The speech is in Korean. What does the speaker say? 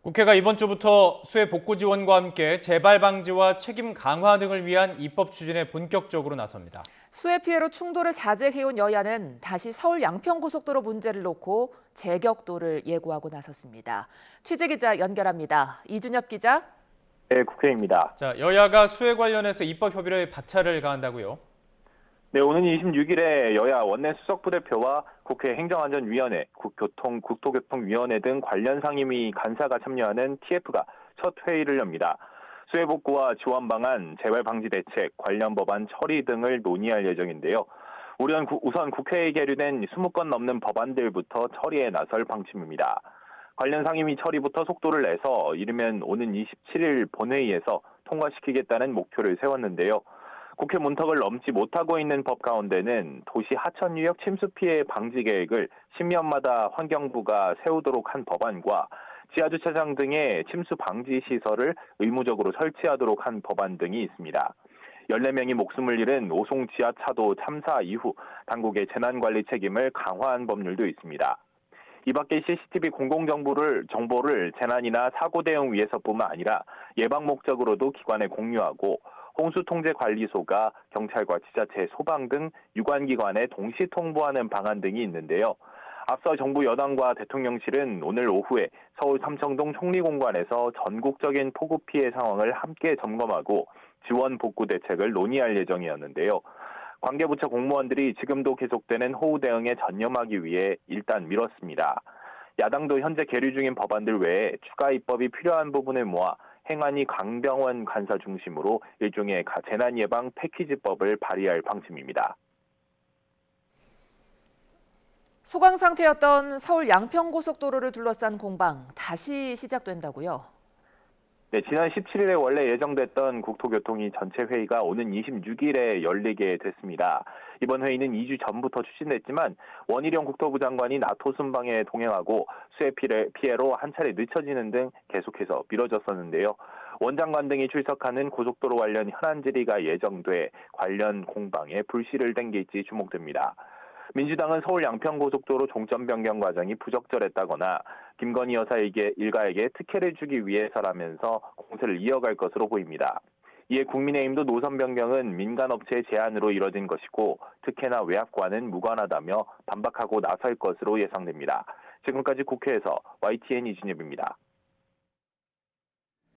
국회가 이번 주부터 수해 복구 지원과 함께 재발 방지와 책임 강화 등을 위한 입법 추진에 본격적으로 나섭니다. 수해 피해로 충돌을 자제해온 여야는 다시 서울 양평고속도로 문제를 놓고 재격도를 예고하고 나섰습니다. 취재기자 연결합니다. 이준엽 기자. 네, 국회입니다. 자, 여야가 수해 관련해서 입법 협의에 박차를 가한다고요? 네, 오는 26일에 여야 원내 수석부대표와 국회 행정안전위원회, 국토교통위원회 등 관련 상임위 간사가 참여하는 TF가 첫 회의를 엽니다. 수해 복구와 지원 방안, 재발 방지 대책, 관련 법안 처리 등을 논의할 예정인데요. 우선 국회에 계류된 20건 넘는 법안들부터 처리에 나설 방침입니다. 관련 상임위 처리부터 속도를 내서 이르면 오는 27일 본회의에서 통과시키겠다는 목표를 세웠는데요. 국회 문턱을 넘지 못하고 있는 법 가운데는 도시 하천 유역 침수 피해 방지 계획을 10년마다 환경부가 세우도록 한 법안과 지하주차장 등의 침수 방지 시설을 의무적으로 설치하도록 한 법안 등이 있습니다. 14명이 목숨을 잃은 오송 지하차도 참사 이후 당국의 재난관리 책임을 강화한 법률도 있습니다. 이 밖에 CCTV 정보를 재난이나 사고 대응 위해서뿐만 아니라 예방 목적으로도 기관에 공유하고 홍수통제관리소가 경찰과 지자체, 소방 등 유관기관에 동시 통보하는 방안 등이 있는데요. 앞서 정부 여당과 대통령실은 오늘 오후에 서울 삼청동 총리공관에서 전국적인 폭우 피해 상황을 함께 점검하고 지원 복구 대책을 논의할 예정이었는데요. 관계부처 공무원들이 지금도 계속되는 호우 대응에 전념하기 위해 일단 미뤘습니다. 야당도 현재 계류 중인 법안들 외에 추가 입법이 필요한 부분을 모아 행안위 강병원 간사 중심으로 일종의 재난 예방 패키지법을 발의할 방침입니다. 소강 상태였던 서울 양평고속도로를 둘러싼 공방 다시 시작된다고요? 네, 지난 17일에 원래 예정됐던 국토교통위 전체 회의가 오는 26일에 열리게 됐습니다. 이번 회의는 2주 전부터 추진됐지만 원희룡 국토부 장관이 나토 순방에 동행하고 수해 피해로 한 차례 늦춰지는 등 계속해서 미뤄졌었는데요. 원 장관 등이 출석하는 고속도로 관련 현안 질의가 예정돼 관련 공방에 불씨를 땡길지 주목됩니다. 민주당은 서울 양평고속도로 종점 변경 과정이 부적절했다거나 김건희 여사 일가에게 특혜를 주기 위해서라면서 공세를 이어갈 것으로 보입니다. 이에 국민의힘도 노선 변경은 민간업체의 제안으로 이뤄진 것이고 특혜나 외압과는 무관하다며 반박하고 나설 것으로 예상됩니다. 지금까지 국회에서 YTN 이준엽입니다.